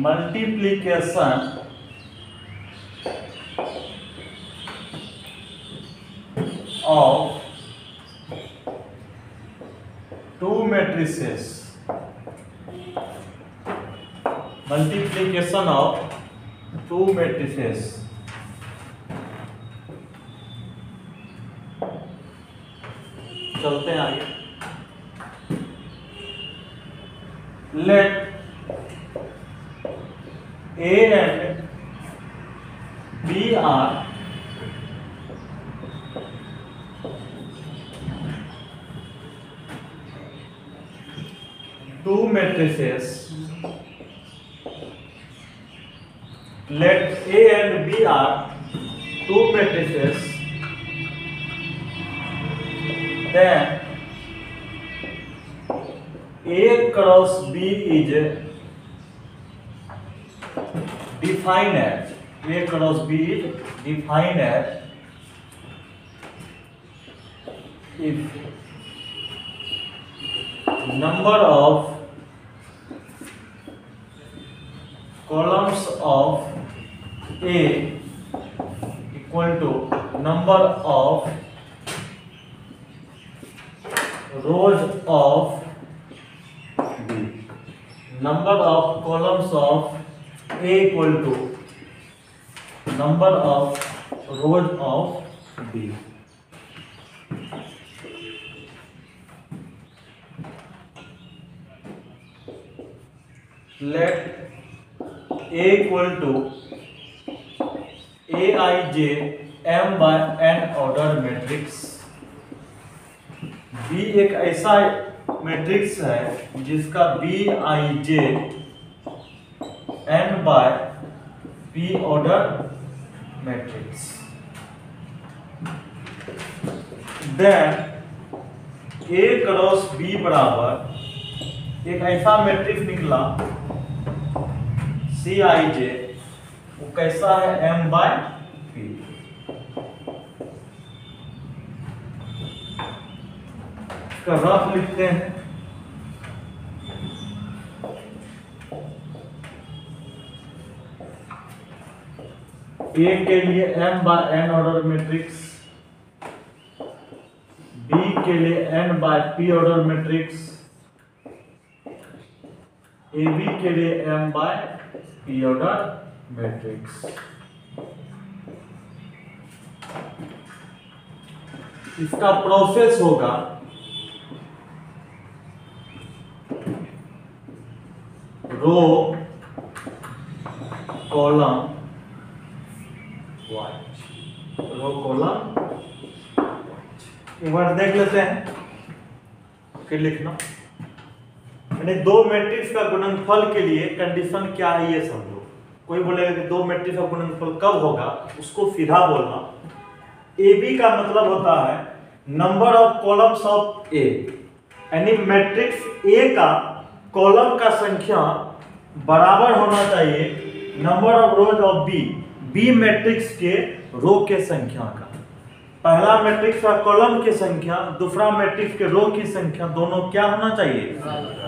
Multiplication of two matrices, multiplication of two matrices चलते हैं आगे। Let A and B are two matrices. Let A and B are two matrices. Then A cross B is defined as A cross B is defined as if number of columns of A equal to number of rows of B. Number of columns of A equal to number of rows of B. Let A equal to Aij m by n order matrix. B एक ऐसा matrix है जिसका Bij n by p order matrix. Then A cross B बराबर एक ऐसा matrix निकला Cij, वो कैसा है m by p। इसका रफ लिखते हैं। A के लिए m by n order matrix, B के लिए n by p order matrix, AB के लिए m by p order matrix. इसका प्रोसेस होगा रो कॉलम रो कॉलम। एक बार देख लेते हैं फिर लिखना। यानी दो मैट्रिक्स का गुणनफल के लिए कंडीशन क्या है ये समझो। कोई बोलेगा कि दो मैट्रिक्स का गुणनफल कब होगा, उसको सीधा बोलना। ए बी का मतलब होता है नंबर ऑफ कॉलम्स ऑफ ए, यानी मैट्रिक्स ए का कॉलम का संख्या बराबर होना चाहिए number of rows of B, B matrix के रो के संख्या का। पहला मैट्रिक्स का कॉलम की संख्या, दूसरा मैट्रिक्स के रो की संख्या, दोनों क्या होना चाहिए,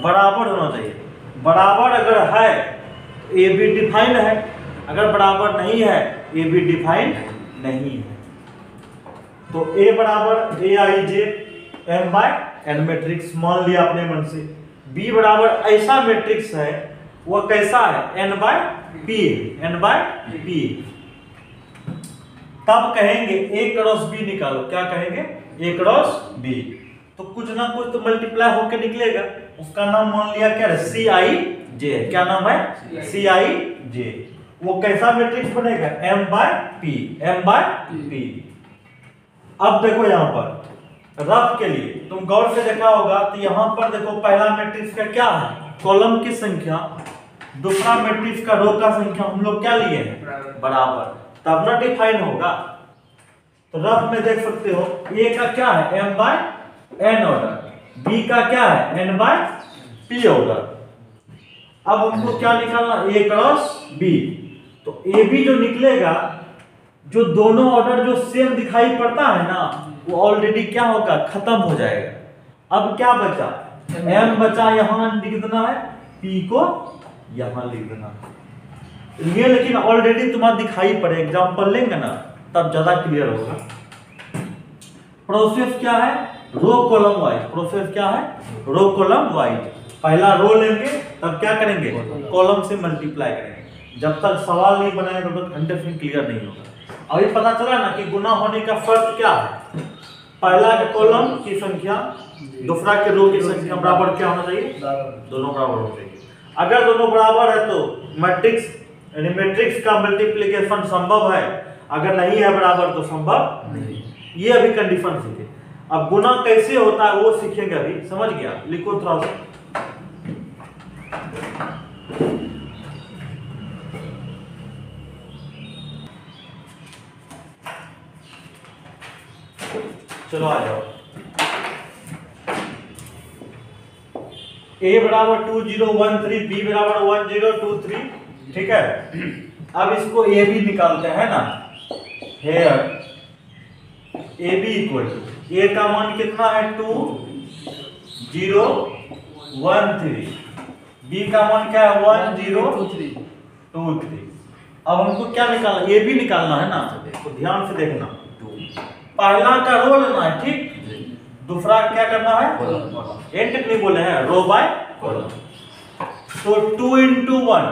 बराबर होना चाहिए। बराबर अगर है तो ए बी डिफाइंड है, अगर बराबर नहीं है ए बी डिफाइंड नहीं है। तो ए बराबर ए आई जे एम बाय एन मैट्रिक्स मान लिया अपने मन से। बी बराबर ऐसा मैट्रिक्स है, वह कैसा है, N by P, N by P. तब कहेंगे ए क्रॉस बी निकालो। क्या कहेंगे, ए क्रॉस बी। तो कुछ ना कुछ तो मल्टीप्लाई होकर निकलेगा। उसका नाम मान लिया क्या है, सी आई जे। क्या नाम है, सी आई जे। वो कैसा मैट्रिक्स बनेगा, M by P, M by P. अब देखो यहाँ पर रफ के लिए तुम गौर से देखा होगा तो यहाँ पर देखो पहला मैट्रिक्स का क्या है, कॉलम की संख्या, दूसरा मैट्रिक्स का रो का संख्या हम लोग क्या लिए हैं, बराबर, तब ना डिफाइन होगा। तो रफ में देख सकते हो ए का क्या है, M by N order, B का क्या है, एन बाय पी ऑर्डर। अब हमको क्या निकालना, ए क्रॉस बी। तो ए बी जो निकलेगा, जो दोनों ऑर्डर जो सेम दिखाई पड़ता है ना, वो ऑलरेडी क्या होगा, खत्म हो जाएगा। अब क्या बचा, एम बचा, यहां लिख देना है, पी को यहां लिख देना है। ये लेकिन ऑलरेडी तुम्हारा दिखाई पड़े, एग्जांपल लेंगे ना तब ज्यादा क्लियर होगा। प्रोसेस क्या है, रो कॉलम वाइज। प्रोसेस क्या है, रो कॉलम वाइज। पहला रो लेंगे, तब क्या करेंगे, कॉलम से मल्टीप्लाई करेंगे। जब तक सवाल नहीं बनाएंगे तब तक 100% क्लियर नहीं होगा। अभी पता चला ना कि गुना होने का फर्क क्या है, पहला के कॉलम की संख्या दूसरा के रो की संख्या बराबर क्या होना चाहिए, दोनों बराबर होना चाहिए। अगर दोनों बराबर है तो मैट्रिक्स यानी मैट्रिक्स का मल्टीप्लिकेशन संभव है, अगर नहीं है बराबर तो संभव नहीं। ये अभी कंडीशन सीखे। अब गुना कैसे होता है वो सीखेंगे अभी, समझ गया, लिखो थोड़ा सा। चलो आ जाओ। a बराबर 2013, b बराबर 1023, ठीक है। अब इसको a b निकालते हैं ना, here a b equal to a का मान कितना है 2013, b का मान क्या है 1023। अब हमको क्या निकालना, a b निकालना है ना, तो ध्यान से देखना, पहला का रो लेना है, ठीक, दूसरा क्या करना है, एंड नहीं बोले हैं, रो बाय कॉलम। तो 2 into 1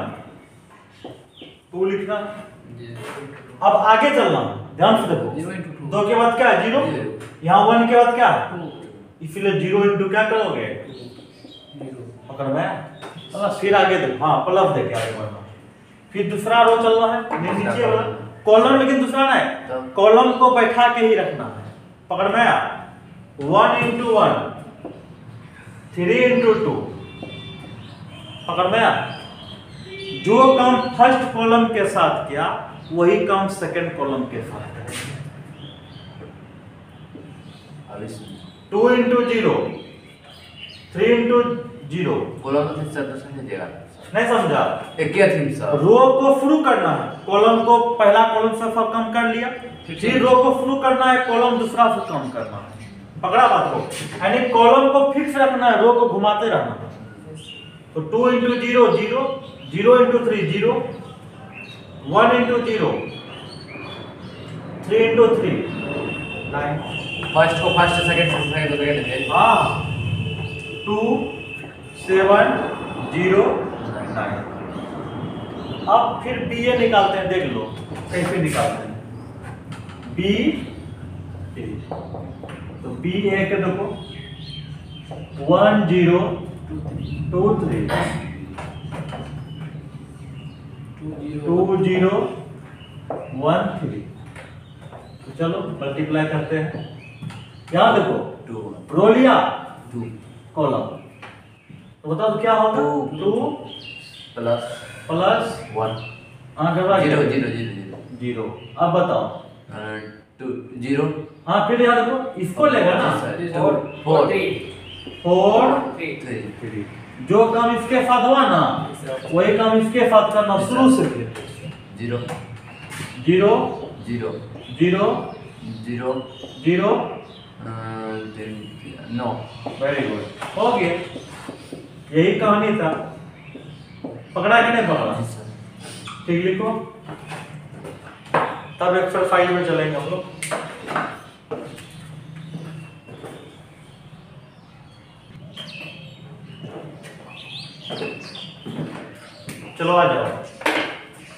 2 लिखना। अब आगे चलना, ध्यान से देखो, 2 के बाद क्या है 0, यहाँ 1 के बाद क्या है, इसीलिए 0 into क्या करोगे, पकड़ में, फिर आगे देखो, हाँ प्लस देके आगे बढ़ना। फिर दूसरा रो चलना है, नीचे वाला कॉलम, लेकिन दूसरा नहीं, कॉलम को बैठा के ही रखना है, पकड़ में आया, 1 into 1, 3 into 2, पकड़ में आया। जो काम फर्स्ट कॉलम के साथ किया वही काम सेकंड कॉलम के साथ करें। 2 into 0, 3 into 0, कॉलम में सर समझिएगा, नहीं समझा, क्या थी सर, रो को शुरू करना है, कॉलम को पहला कॉलम से सब कम कर लिया, फिर रो को शुरू करना है, कॉलम दूसरा से कम करना है, पकड़ा बात को, यानी कॉलम को फिक्स रखना है, रो को घुमाते रहना है। तो 2 into 0 0, 0 into 3 0, 1 into 0, 3 into 3 9, first को फर्स्ट, सेकंड को सेकंड, तो सेकंड है, हाँ 2 7 0 9। अब फिर बी ए निकालते हैं, देख लो कैसे निकालते हैं, बी ए। तो बी ए के देखो 1 0 2 3 2 0 1 3। तो चलो मल्टीप्लाई करते हैं, यहाँ देखो 2 रो लिया 2 कॉलम, तो बताओ क्या होगा, 2 प्लस 1, हाँ 0 0 0 0। अब बताओ 2 0, हाँ फिर यहाँ देखो इसको लेगा ना, 4 4 3। जो काम इसके साथ हुआ ना वही काम इसके साथ करना शुरू से, 0 0 0 0 0 0 9। वेरी गुड, हो गया, यही कहानी था, पकड़ा कि नहीं पकड़ा, ठीक लिखो। तब एक्सेल फाइल में चलेंगे हम लोग। चलो आ जाओ,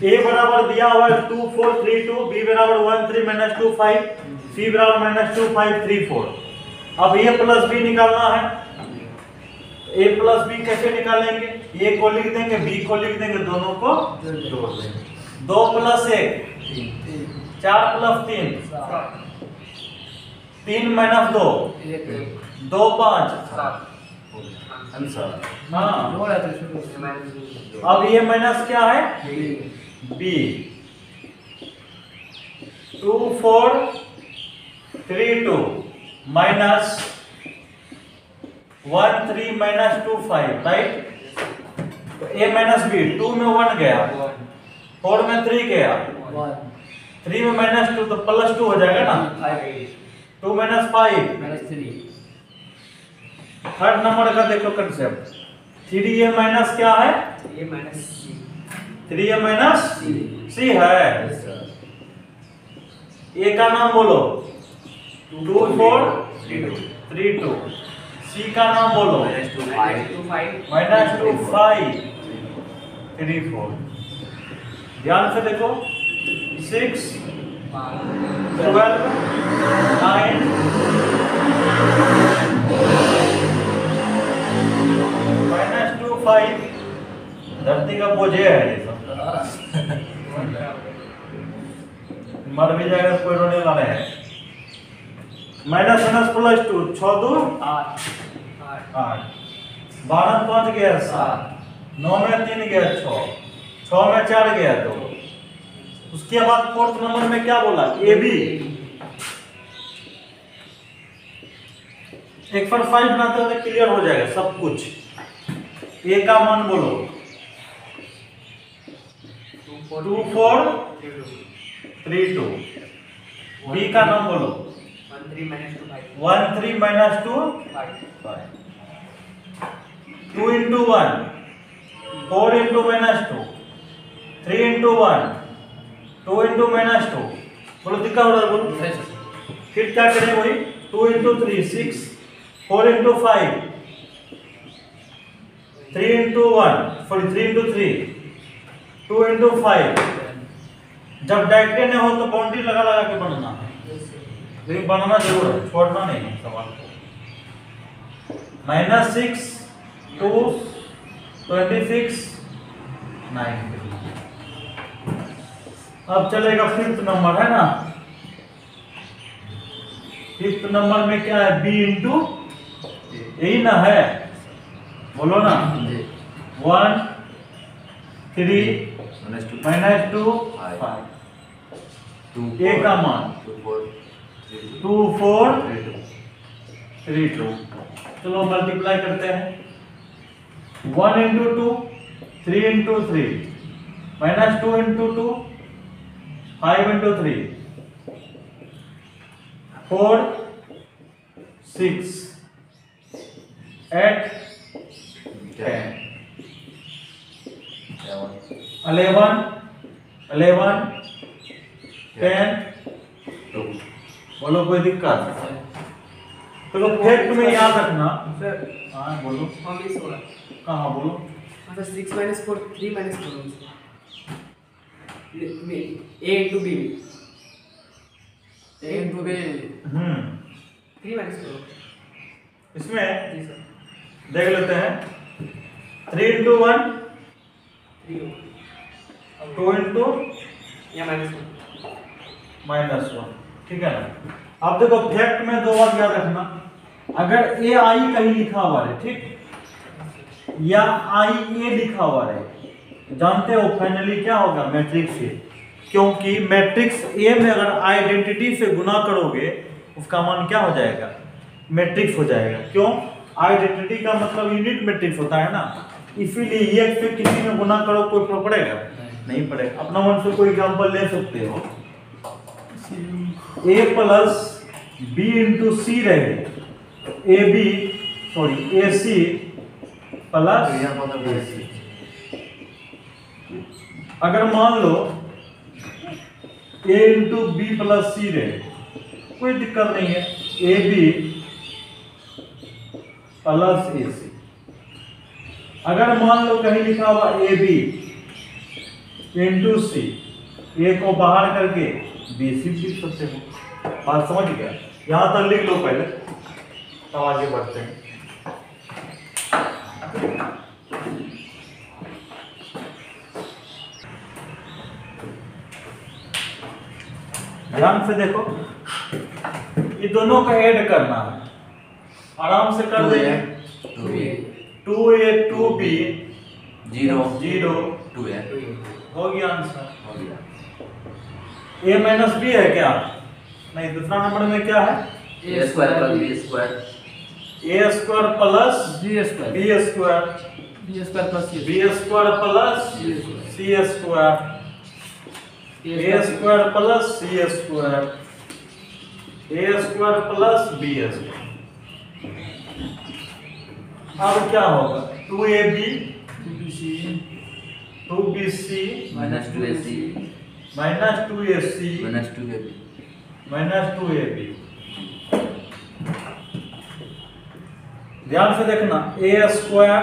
ए बराबर दिया हुआ है 2 4 3 2, बी बराबर 1 3 - 2 5, सी बराबर -2 5 3 4। अब ए प्लस बी निकालना है, ए प्लस बी कैसे निकालेंगे, ए को लिख देंगे, बी को लिख देंगे, दोनों को जोड़ देंगे, 2 + 1 4 + 3 3 - 2 2 5 आंसर, हाँ। अब ये माइनस क्या है, बी 2 4 3 2 -1 3 - 2 5, राइट। तो a माइनस बी, 2 में 1 गया, 4 में 3 गया, 3 में माइनस 2 तो प्लस 2 हो जाएगा ना, 2 माइनस 5 -3 थर्ड नंबर का देखो कंसेप्ट, 3a माइनस क्या है, 3a माइनस c है। a का नाम बोलो 2 4 3 2, c का नाम बोलो -2 5 -2 5 3 4। ध्यान से देखो 6 12 9 -2 5, धरती का बोझे है ये सब, मर भी जाएगा कोई रोने वाला है। माइनस माइनस प्लस 2, 6 2 8, 12 में 5 गया 7, 9 में 3 गया 6, 6 में 4 गया 2। उसके बाद फोर्थ नंबर में क्या बोला, ए बी, एक पर 5 बनाते होते क्लियर हो जाएगा सब कुछ। ए का मान बोलो 2 4 3 2, बी का नाम बोलो 1 3 minus 2 5, 2 into 1 4 into minus 2, 3 into 1 2 into minus 2, बोलो दिक्कत हो रहा है बोलो। फिर क्या करें वही 2 into 3 6, 4 into 5 3 into 1 sorry 3 into 3 2 into 5। जब डायरेक्ट नहीं हो तो बाउंड्री लगा लगा के बनाना है, लेकिन बनाना जरूर है, छोड़ना नहीं है सवाल को। -6 2 26 9। अब चलेगा फिफ्थ नंबर है ना, फिफ्थ नंबर में क्या है, b इंटू यही ना है, बोलो ना 1 3 -2 5, a का मान 2 4 3 2। चलो मल्टीप्लाई करते हैं, 1 into 2 3 into 3 minus 2 into 2 5 into 3 4 6 8 10 11 11 10 बोलो कोई दिक्कत। चलो फैक्ट में याद रखना। हाँ बोलो कहाँ बोलो 6 minus 4 3 minus 4 a into b 3 minus 4 इसमें देख लेते हैं 3 into 1 2 into -1, ठीक है ना। अब देखो फैक्ट में दो बात याद रखना, अगर ए आई कहीं लिखा हुआ है ठीक, या आई ए लिखा हुआ है, जानते हो फाइनली क्या होगा, मैट्रिक्स ए। क्योंकि मैट्रिक्स ए में अगर आइडेंटिटी से गुना करोगे उसका मान क्या हो जाएगा, मैट्रिक्स हो जाएगा। क्यों, आइडेंटिटी का मतलब यूनिट मैट्रिक्स होता है ना, इसीलिए ये से किसी में गुना करो कोई फर्क पड़ेगा नहीं पड़ेगा। अपना मन से कोई एग्जांपल ले सकते हो, a plus b into C रहे, A B sorry A C plus अगर मान लो a into B plus C रहे, कोई दिक्कत नहीं है, ए बी प्लस ए सी। अगर मान लो कहीं लिखा हुआ ए बी इंटू सी, ए को बाहर करके बी सी लिख सकते हो। बात समझ गया, यहां तक लिख लो पहले तब आगे बढ़ते हैं। ध्यान से देखो, ये दोनों का ऐड करना है, आराम से कर देंगे। 2a 2b 0 0 2a हो गया आंसर। हो गया। a माइनस बी है क्या, नहीं दूसरा नंबर में क्या है, a square plus b square a square plus b square b square B square plus C B square plus C square, A square plus C square, A square plus B square. अब क्या होगा? 2ab 2bc minus 2ac minus 2ac minus 2ab minus 2ab। ध्यान से देखना, A square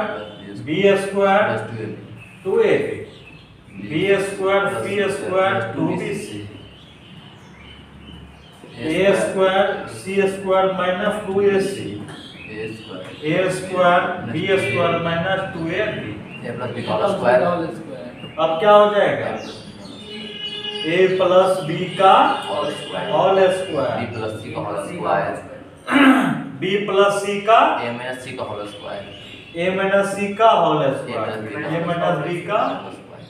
B square plus 2ab 2ab, B square C square 2bc, A square C square minus 2ac, A square B square minus 2ab। a plus b का whole square अब क्या हो जाएगा? A plus B का whole square whole b square, plus c का whole square B plus C का a minus c का whole square A minus C का whole a square, minus A minus B का। Whole square.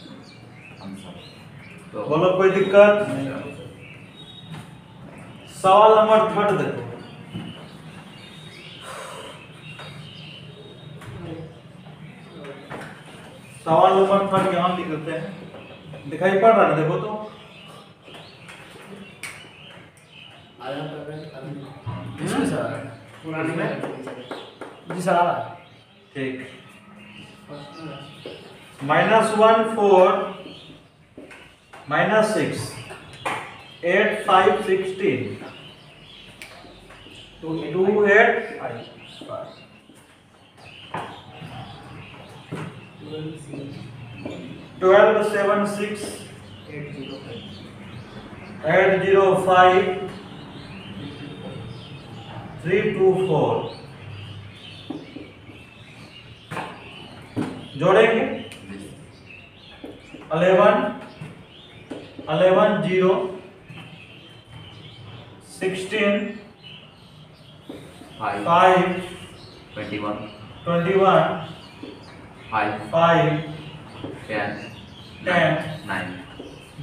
आंसर तो बोलो कोई दिक्कत? सवाल नंबर 3 देखो। सवाल नंबर 3 यहाँ लिखते हैं, दिखाई पड़ रहा है? देखो तो इसमें सर पुराने में जी सर आ रहा है। ठीक। -1 4 -6 8 5 16 2 8 5 12 7 6 8 0 5 3 2 4 जोड़ेंगे 11 11 0 16 5 5 21 21 5 5 10 10 9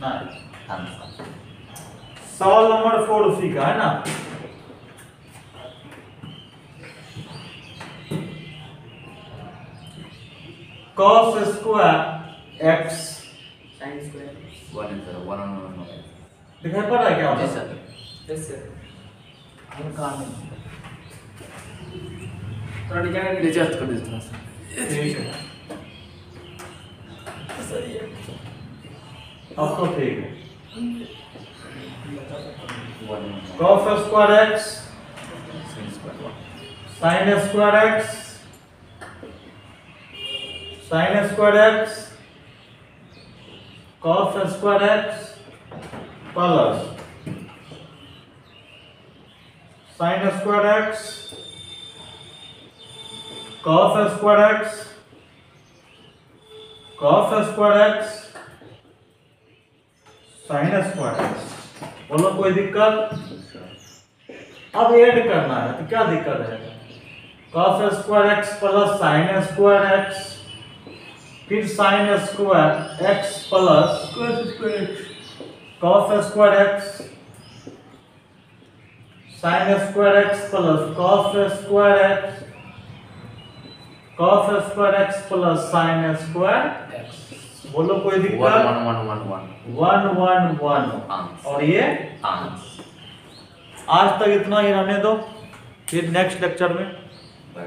9। आंसर सवाल नंबर 4 उसी का है ना। cos square x sine square 1 answer 1 on 1 दिखाई पड़ रहा है क्या? जी होता सर यस सर हम काम में थोड़ा नीचे करके एडजस्ट कर दीजिए थोड़ा सा। ठीक है, अब तो ठीक है। 1 cos square x sin square sin square x sin square x cos square x plus sin square x cos square x cos square x sin square x। बोलो कोई दिक्कत? अब ऐड करना है तो क्या दिक्कत है? cos square x plus sin square x, फिर sin square x plus cos square x, sin square x plus cos square x, cos square x plus sin square x। बोलो कोई 1 दिक्कत? 1 1 1 1 1 1 आंसर और ये आंसर आज तक इतना ही रहने दो, फिर नेक्स्ट लेक्चर में बाय